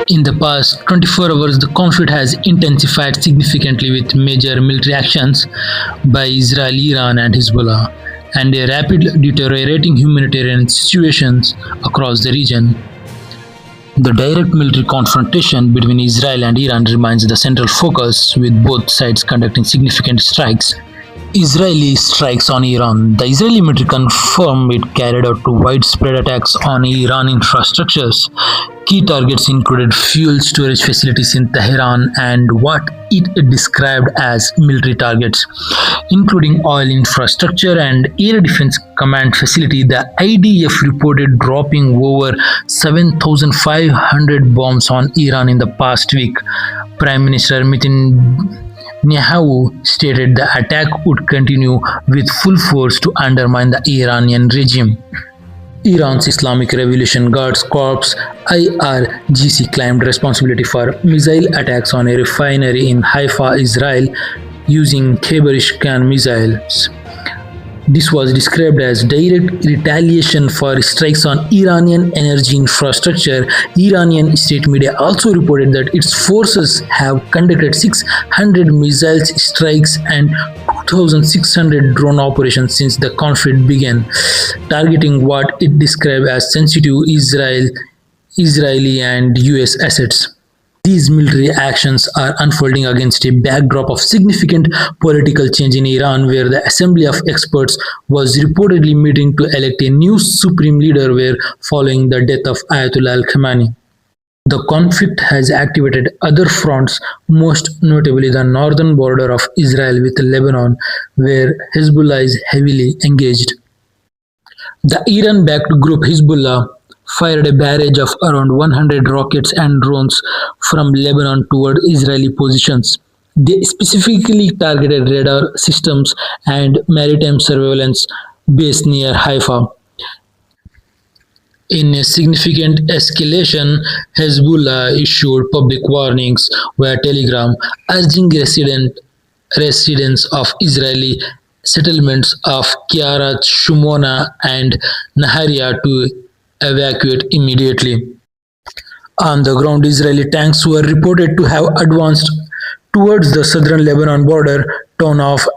In the past 24 hours, the conflict has intensified significantly with major military actions by Israel, Iran, and Hezbollah, and a rapid deteriorating humanitarian situations across the region. The direct military confrontation between Israel and Iran remains the central focus, with both sides conducting significant strikes. Israeli strikes on Iran. The Israeli military confirmed it carried out widespread attacks on Iran infrastructures. Key targets included fuel storage facilities in Tehran and what it described as military targets, including oil infrastructure and air defense command facility. The IDF reported dropping over 7,500 bombs on Iran in the past week. Prime Minister Netanyahu stated the attack would continue with full force to undermine the Iranian regime. Iran's Islamic Revolution Guards Corps (IRGC) claimed responsibility for missile attacks on a refinery in Haifa, Israel, using Khan missiles. This was described as direct retaliation for strikes on Iranian energy infrastructure. Iranian state media also reported that its forces have conducted 600 missile strikes and 2,600 drone operations since the conflict began, targeting what it described as sensitive Israeli and US assets. These military actions are unfolding against a backdrop of significant political change in Iran, where the Assembly of Experts was reportedly meeting to elect a new supreme leader following the death of Ayatollah Khamenei. The conflict has activated other fronts, most notably the northern border of Israel with Lebanon, where Hezbollah is heavily engaged. The Iran-backed group Hezbollah fired a barrage of around 100 rockets and drones from Lebanon toward Israeli positions. They specifically targeted radar systems and maritime surveillance base near Haifa. In a significant escalation, Hezbollah issued public warnings via telegram, urging residents of Israeli settlements of Kiryat Shmona and Nahariya to evacuate immediately. On the ground, Israeli tanks were reported to have advanced towards the southern Lebanon border town of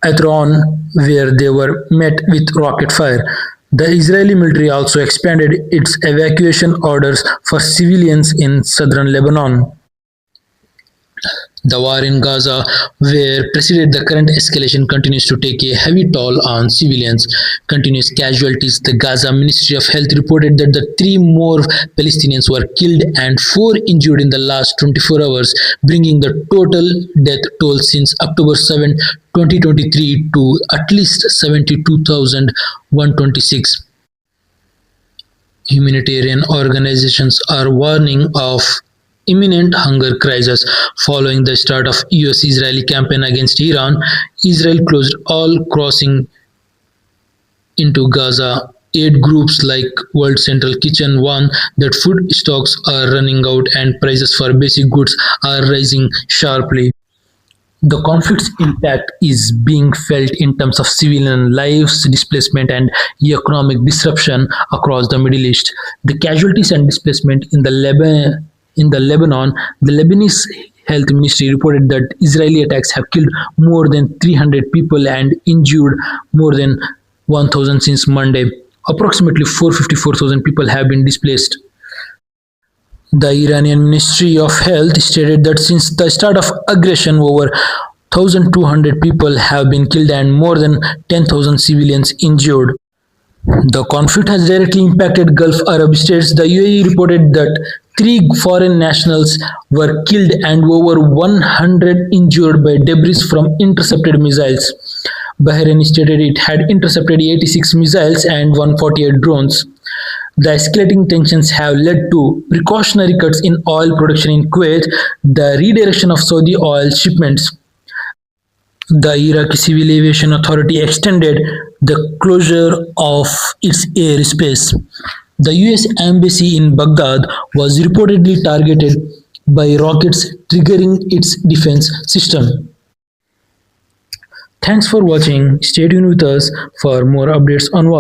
Atron, where they were met with rocket fire. The Israeli military also expanded its evacuation orders for civilians in southern Lebanon. The war in Gaza, where preceded the current escalation, continues to take a heavy toll on civilians. Continuous casualties. The Gaza Ministry of Health reported that 3 more Palestinians were killed and 4 injured in the last 24 hours, bringing the total death toll since October 7, 2023 to at least 72,126. Humanitarian organizations are warning of imminent hunger crisis following the start of US-Israeli campaign against Iran. Israel closed all crossing into Gaza. Aid groups like World Central Kitchen warn that food stocks are running out and prices for basic goods are rising sharply. The conflict's impact is being felt in terms of civilian lives, displacement, and economic disruption across the Middle East. The casualties and displacement in Lebanon, the Lebanese health ministry reported that Israeli attacks have killed more than 300 people and injured more than 1,000 since Monday. Approximately 454,000 people have been displaced. The Iranian Ministry of Health stated that since the start of aggression, over 1,200 people have been killed and more than 10,000 civilians injured. The conflict has directly impacted Gulf Arab states. The UAE reported that 3 foreign nationals were killed and over 100 injured by debris from intercepted missiles. Bahrain stated it had intercepted 86 missiles and 148 drones. The escalating tensions have led to precautionary cuts in oil production in Kuwait, the redirection of Saudi oil shipments. The Iraqi Civil Aviation Authority extended the closure of its airspace. The US Embassy in Baghdad was reportedly targeted by rockets, triggering its defense system. Thanks for watching. Stay tuned with us for more updates on war.